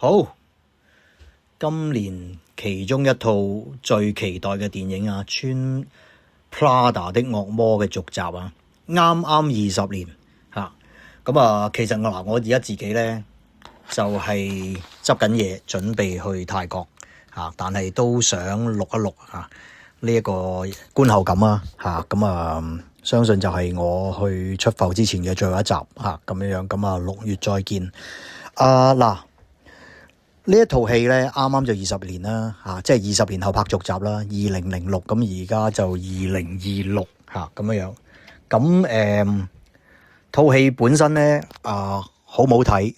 好，今年其中一套最期待嘅電影啊，穿 Prada 的惡魔嘅續集啊，啱啱20年嚇。咁其實我而家自己咧就係執緊嘢，準備去泰國嚇，但係都想錄一錄嚇呢一個觀後感啊嚇。相信就係我去出埠之前嘅最後一集嚇咁樣。6月再見。嗱。呢一套戲咧，啱啱就20年啦，即係20年後拍續集啦，2006，咁而家就2026嚇咁樣。咁套戲本身咧好唔好睇？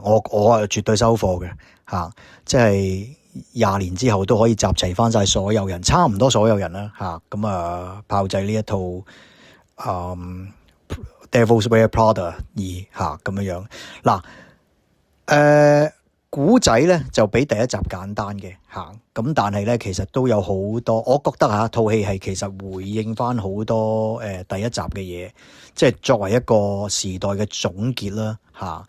我係絕對收貨嘅嚇，即係20年之後都可以集齊翻晒所有人，差唔多所有人啦嚇。炮製呢一套Devil Wears Prada 2嚇咁樣。嗱古仔咧就比第一集簡單嘅嚇，咁但係咧其實都有好多，我覺得套戲係其實回應翻好多第一集嘅嘢，即係作為一個時代嘅總結啦嚇。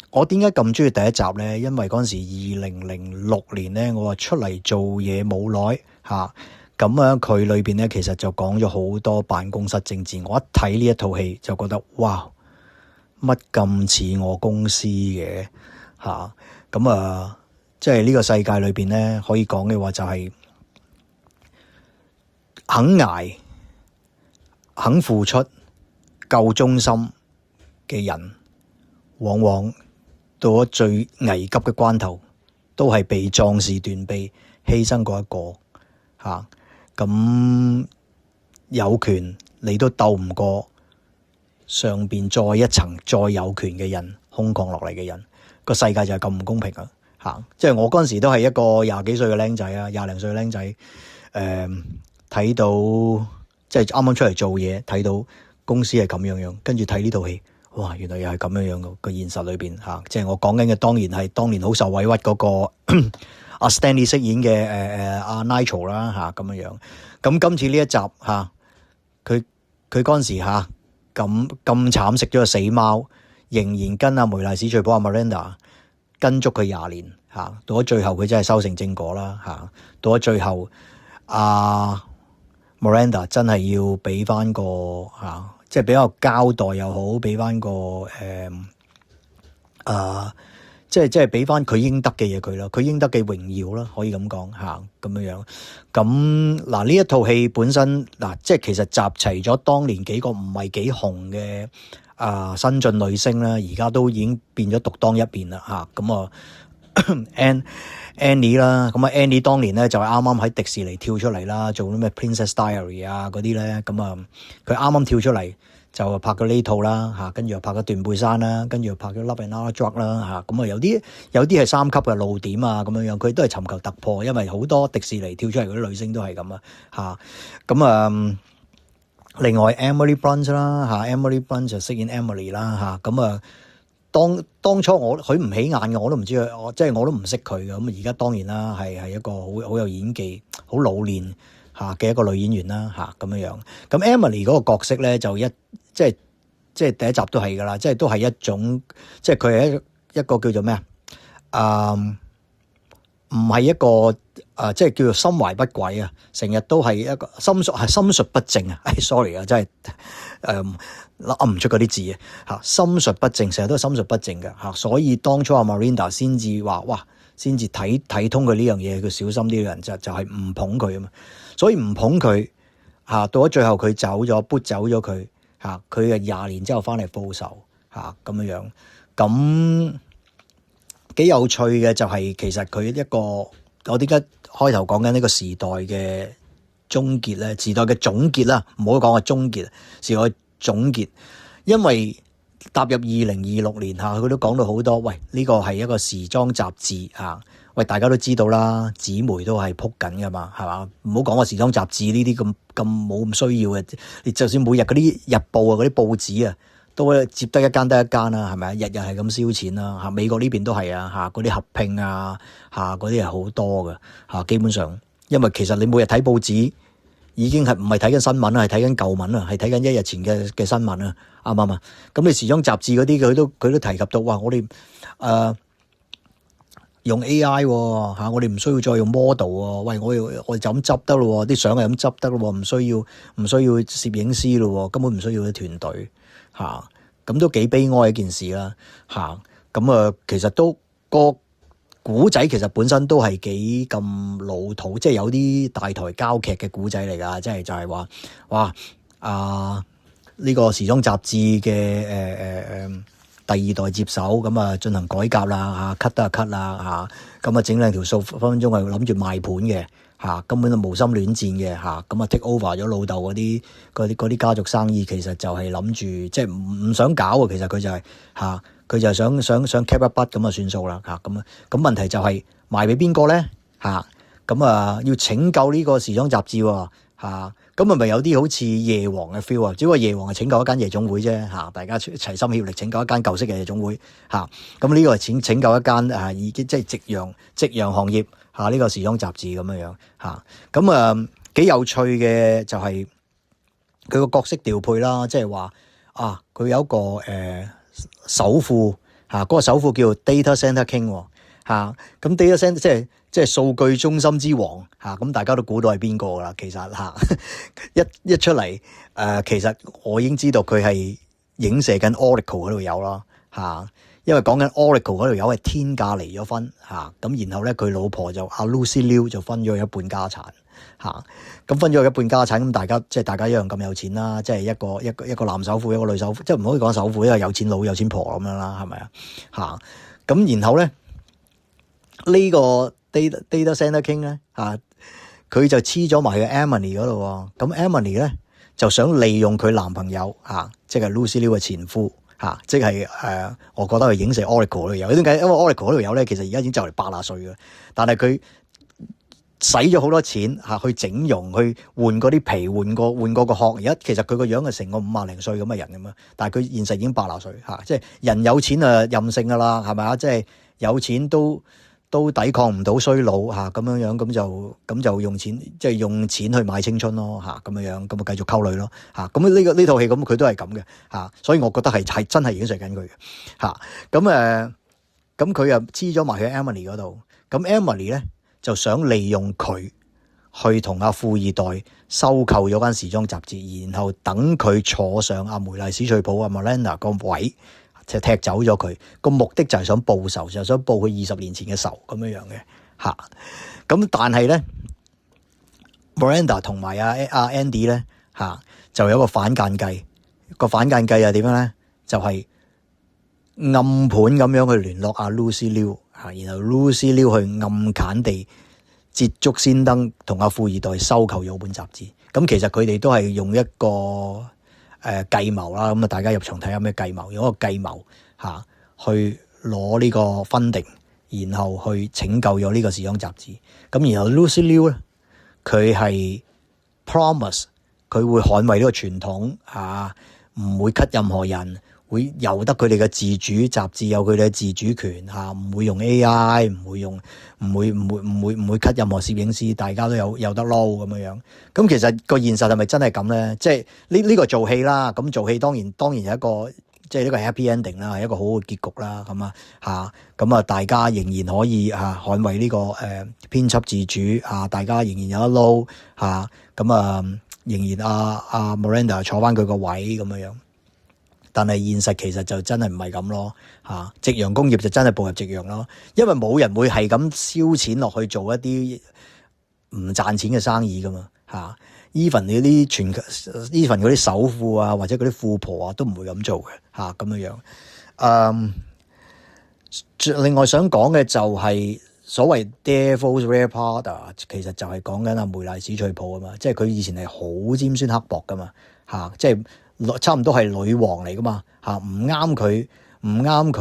我點解咁中意第一集咧？因為嗰陣時2006年咧，我話出嚟做嘢冇耐嚇，咁佢裏邊咧其實就講咗好多辦公室政治。我一睇呢一套戲就覺得哇！乜咁似我公司嘅嚇，即係呢個世界裏邊咧，可以講嘅話就係肯捱、肯付出、夠忠心嘅人，往往到咗最危急嘅關頭，都係被壯士斷臂犧牲過一個嚇。咁有權你都鬥唔過上邊再一層再有權嘅人，空降落嚟嘅人，個世界就係咁唔公平啊！嚇，即係我嗰陣時都係一個20幾歲嘅僆仔啊，20零歲嘅僆仔，睇到即係啱啱出嚟做嘢，睇到公司係咁樣，跟住睇呢套戲，哇！原來又係咁樣個現實裏邊嚇，即係我講緊嘅當然係當年好受委屈嗰個阿 Stanley 飾演嘅阿 Nigel 啦嚇咁樣。咁今次呢一集嚇，佢嗰陣時嚇。咁慘食咗個死貓，仍然跟阿梅麗史翠普阿 Miranda 跟足佢20年嚇，到咗最後佢真係修成正果啦嚇。到咗最後，阿 Miranda 真係要俾翻個嚇，即係比較交代又好，俾翻個即係俾翻佢應得嘅嘢佢啦，佢應得嘅榮耀啦，可以咁講嚇咁樣。咁嗱呢一套戲本身即係其實集齊咗當年幾個唔係幾紅嘅新晉女星啦，而家都已經變咗獨當一面啦嚇。咁Annie 啦，咁Annie 當年咧就係啱啱喺迪士尼跳出嚟啦，做啲咩 Princess Diary 嗰啲咧，佢啱啱跳出嚟。就拍咗呢套啦嚇，跟住又拍咗斷背山啦，跟住又拍咗 Love and Other Drugs 啦嚇，有啲係3級嘅露點啊咁樣，佢都係尋求突破，因為好多迪士尼跳出嚟嗰啲女星都係咁啊嚇。另外 Emily Blunt 啦嚇，Emily Blunt 就飾演 Emily 啦嚇，當初佢唔起眼嘅，我都唔知佢，即係我都唔識佢嘅，咁而家當然啦係一個好有演技、好老練嘅一個女演員啦嚇咁樣。咁 Emily 嗰個角色咧就即係第一集都係噶啦，即係都係一種，即係佢係一個叫做咩唔係一個即係叫做心懷不軌啊，成日都係一個心術不正啊！sorry 啊，真係噏唔出嗰啲字啊嚇，心術不正，成日都係心術不正嘅嚇，所以當初阿 Miranda 先至話哇，先至睇通佢呢樣嘢，佢小心啲嘅人就係唔捧佢啊嘛，所以唔捧佢嚇，到咗最後佢走咗，撥走咗佢。佢係20年之後翻嚟報仇咁樣，咁幾有趣嘅就係其實佢一個我點解開頭講緊呢個時代嘅終結咧？時代嘅總結啦，唔好講個終結，時代嘅總結，因為踏入2026年佢都講到好多，喂呢個係一個時裝雜誌喂大家都知道啦，紙媒都係撲緊噶嘛，係嘛？唔好講個時裝雜誌呢啲咁冇咁需要嘅，你就算每日嗰啲日報嗰啲報紙都接得一間得一間啦，係咪啊？日日係咁燒錢啦，美國呢邊都係嗰啲合併嗰啲係好多嘅基本上，因為其實你每日睇報紙已經係唔係睇緊新聞啦，係睇緊舊聞啦，係睇緊一日前嘅新聞啦，啱唔啱啊？咁你時裝雜誌嗰啲佢都提及到話，我哋用 AI 吓，我哋唔需要再用 model 喎。喂，我哋就咁執得咯，啲相係咁執得咯，唔需要攝影師咯，根本唔需要啲團隊吓，咁都幾悲哀一件事啦吓。咁其實都個古仔其實本身都係幾咁老土，即係有啲大台交劇嘅古仔嚟㗎，即係就係話哇呢個時裝雜誌嘅第二代接手咁啊，進行改革啦嚇，cut 都係 cut 啦嚇，咁啊整兩條數分分鐘係諗住賣盤嘅嚇，根本就無心戀戰嘅嚇，咁啊 take over 咗老豆嗰啲家族生意，其實就係諗住即係唔想搞啊，其實佢就係嚇，佢就係想 cap 一筆咁啊算數啦嚇，咁問題就係賣俾邊個咧嚇？咁要拯救呢個時裝雜誌喎嚇。咁咪有啲好似夜王嘅 feel 啊？只不過夜王係拯救一間夜總會啫嚇，大家齊心協力拯救一間舊式嘅夜總會嚇。咁呢個係拯救一間已經即係夕陽行業嚇，呢個時裝雜誌咁樣嚇。咁幾有趣嘅就係佢個角色調配啦，即係話佢有一個首富嚇，嗰個首富叫 Data Center King 嚇。咁 Data Center 即係數據中心之王嚇，咁大家都估到係邊個噶啦？其實嚇一出嚟其實我已經知道佢係影射緊 Oracle 嗰度有啦嚇，因為講緊 Oracle 嗰度有係天價離咗婚嚇，咁然後咧佢老婆就阿 Lucy Liu 就分咗佢一半家產嚇，咁分咗佢一半家產，咁大家一樣咁有錢啦，即係一個男首富一個女首富，即係唔可以講首富，因為有錢佬有錢婆咁樣啦，係咪啊嚇？咁然後咧呢個Data Center King 咧佢就黐咗埋去 Emily 嗰度喎，咁 Emily 咧就想利用佢男朋友即係 Lucy Liu 嘅前夫即係我覺得佢影射 Oracle 嗰度有，點解？因為 Oracle 嗰度有咧，其實而家已經就嚟80歲嘅，但係佢使咗好多錢去整容，去換嗰啲皮，換過個殼。而家其實佢個樣係成個50零歲咁嘅人咁樣，但係佢現實已經80歲即係人有錢任性噶啦，係咪啊？即係有錢都抵抗唔到衰老咁樣，咁就用錢，即係用錢去買青春咯咁樣，咁繼續溝女咯咁呢套戲咁佢都係咁嘅所以我覺得係真係影射緊佢嘅咁佢又黐咗埋去 Emily 嗰度，咁 Emily 咧就想利用佢去同阿富二代收購咗間時裝雜誌，然後等佢坐上阿梅麗史翠普Miranda 個位。就踢走咗佢，個目的就係想報仇，就係想報佢20年前嘅仇咁樣嘅咁但係咧 Miranda 同埋阿 Andy 咧就有一個反間計，個反間計係點樣咧？就係暗盤咁樣去聯絡阿 Lucy Liu 然後 Lucy Liu 去暗砍地捷足先登，同阿富二代收購咗本雜誌。咁其實佢哋都係用一個計謀啦，咁大家入場睇下咩計謀，用一個計謀去攞呢個funding，然後去拯救咗呢個時裝雜誌。咁然後 Lucy Liu 咧，佢係 promise 佢會捍衛呢個傳統唔會 cut 任何人，會由得佢哋嘅自主雜誌有佢哋嘅自主權唔會用 AI，唔會 cut 任何攝影師，大家都有得撈咁樣。咁其實個現實係咪真係咁咧？即係呢個做戲啦，咁做戲當然有一個即係呢個 happy ending 啦，係一個好嘅結局啦。咁大家仍然可以捍衛呢個編輯自主大家仍然有得撈仍然阿 Miranda 坐翻佢個位咁樣。但係現實其實就真係唔係咁咯夕陽工業就真係步入夕陽咯，因為冇人會係咁燒錢落去做一啲唔賺錢嘅生意噶嘛even 你啲even嗰啲首富或者嗰啲富婆都唔會咁做嘅咁樣。另外想講嘅就係所謂 Devil's Wear Prada， 其實就係講緊阿梅麗史翠普嘛，即係佢以前係好尖酸刻薄噶嘛即係差唔多係女王嚟噶嘛唔啱佢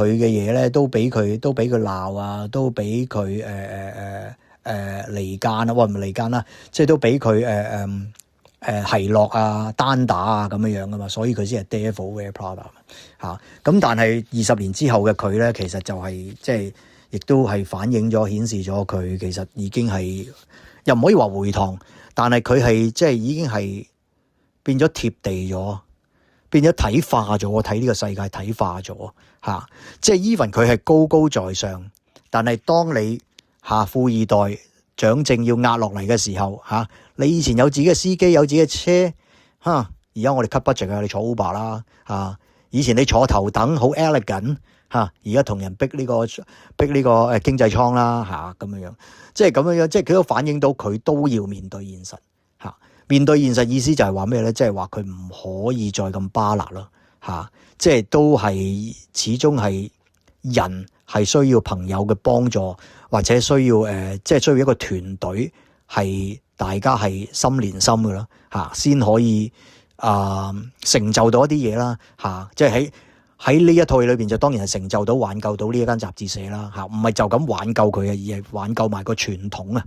嘅嘢咧，都俾佢鬧都俾佢離間唔係離間啦，即係都俾佢奚落單打咁樣噶嘛，所以佢先係 Devil Wear Prada 咁但係20年之後嘅佢咧，其實就係即係亦都係反映咗顯示咗佢其實已經係又唔可以話回塘，但係佢係即係已經係變咗貼地咗，變咗體化咗，睇呢個世界體化咗嚇。即係 even 佢係高高在上，但係當你富二代掌政要壓落嚟嘅時候你以前有自己嘅司機，有自己嘅車而家我哋 cut budget 啊，你坐 Uber 啦以前你坐頭等好 elegant 而家同人逼呢個經濟艙啦咁樣，即係咁樣，即係佢都反映到佢都要面對現實面對現實意思就係話咩咧？即係話佢唔可以再咁巴辣咯即係都係始終係人係需要朋友嘅幫助，或者需要即係需要一個團隊係大家係心連心嘅咯先可以成就到一啲嘢啦即係喺呢一套戲裏邊就當然係成就到挽救到呢一間雜誌社啦唔係就咁挽救佢而係挽救埋個傳統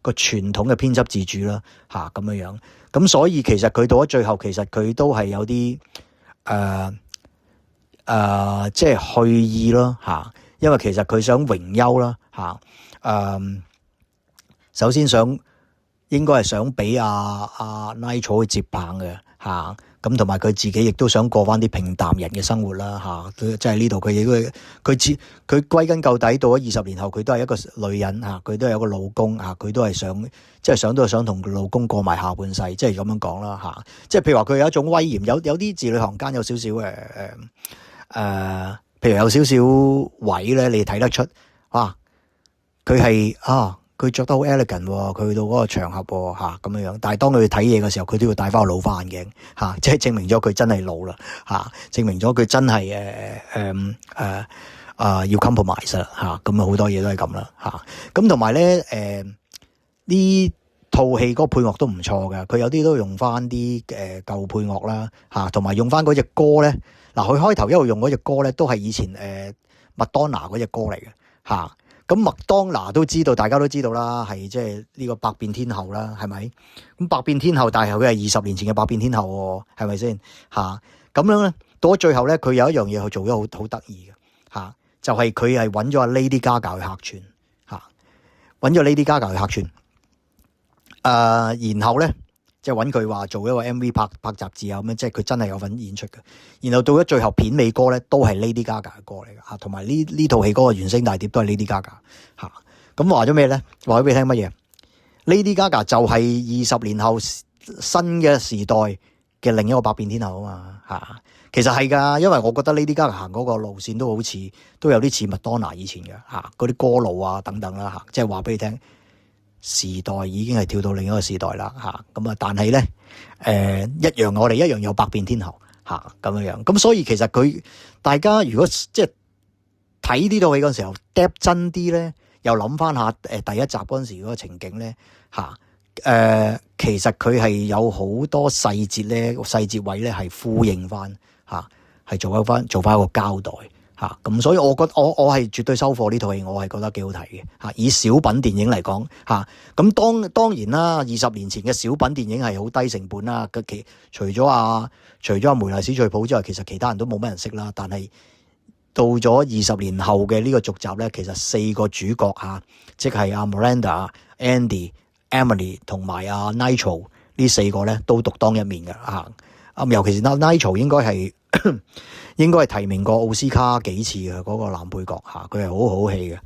個傳統嘅編輯自主啦咁樣，咁所以其實佢到咗最後，其實佢都係有啲即係去意咯因為其實佢想榮休啦首先應該係想俾阿 Nitro 去接棒嘅咁同埋佢自己亦都想過翻啲平淡人嘅生活啦即係呢度佢歸根究底到咗20年後，佢都係一個女人佢都係有個老公佢都係想即係想同老公過埋下半世，即係咁樣講啦即係譬如話佢有一種威嚴，有啲字裏行間有少少譬如有少少位咧，你睇得出佢係佢着得好 elegant 佢去到嗰個場合咁樣，但係當佢去睇嘢嘅時候，佢都要戴翻個老花眼鏡即係證明咗佢真係老啦證明咗佢真係要 compromise 啦咁好多嘢都係咁啦咁同埋咧呢套戲嗰個配樂都唔錯嘅，佢有啲都用翻啲舊配樂啦同埋用翻嗰隻歌咧佢開頭一路用嗰隻歌咧都係以前麥當娜嗰隻歌嚟嘅咁麥當娜都知道，大家都知道啦，係即係呢個百變天后啦，係咪？咁百變天后，但係佢係20年前嘅百變天后，係咪先？咁樣咧，到咗最後咧，佢有一樣嘢佢做咗好得意嘅，就係佢係揾咗阿 Lady Gaga 去客串，揾咗 Lady Gaga 去客串，然後咧即係揾佢話做一個 MV 拍雜誌咁樣，即係佢真係有份演出嘅。然後到咗最後片尾歌咧，都係 Lady Gaga 嘅歌嚟嘅同埋呢套戲嗰個原聲大碟都係 Lady Gaga 咁話咗咩咧？話咗俾你聽乜嘢 ？Lady Gaga 就係20年後新嘅時代嘅另一個百變天后啊嘛其實係㗎，因為我覺得 Lady Gaga 行嗰個路線都有啲似麥當娜以前嘅嗰啲歌路等等啦即係話俾你聽。時代已經係跳到另一個時代啦咁但係咧我哋一樣有百變天后咁樣，咁所以其實大家如果即係睇呢套戲嗰陣時候 depth 真啲咧，又諗翻下第一集嗰陣時嗰個情景咧其實佢係有好多細節位咧係呼應翻係做翻一個交代。咁所以我覺得我係絕對收貨呢套戲，我係覺得幾好睇嘅以小品電影嚟講咁當然啦，20年前嘅小品電影係好低成本啦。除咗阿梅麗史翠普之外，其實其他人都冇乜人識啦。但係到咗20年後嘅呢個續集咧，其實4個主角即係阿 Miranda、Andy、Emily 同埋阿 Nitro 呢4個咧都獨當一面嘅尤其是 Nitro 應該係提名過奧斯卡幾次嘅嗰個男配角佢係好戲嘅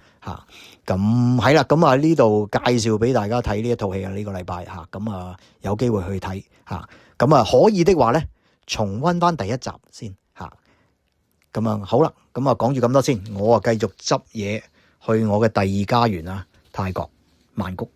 咁係啦，咁呢度介紹俾大家睇呢一套戲呢個禮拜咁有機會去睇咁可以的話咧重溫翻第一集先咁好啦，咁講住咁多先，我繼續執嘢去我嘅第二家園泰國曼谷。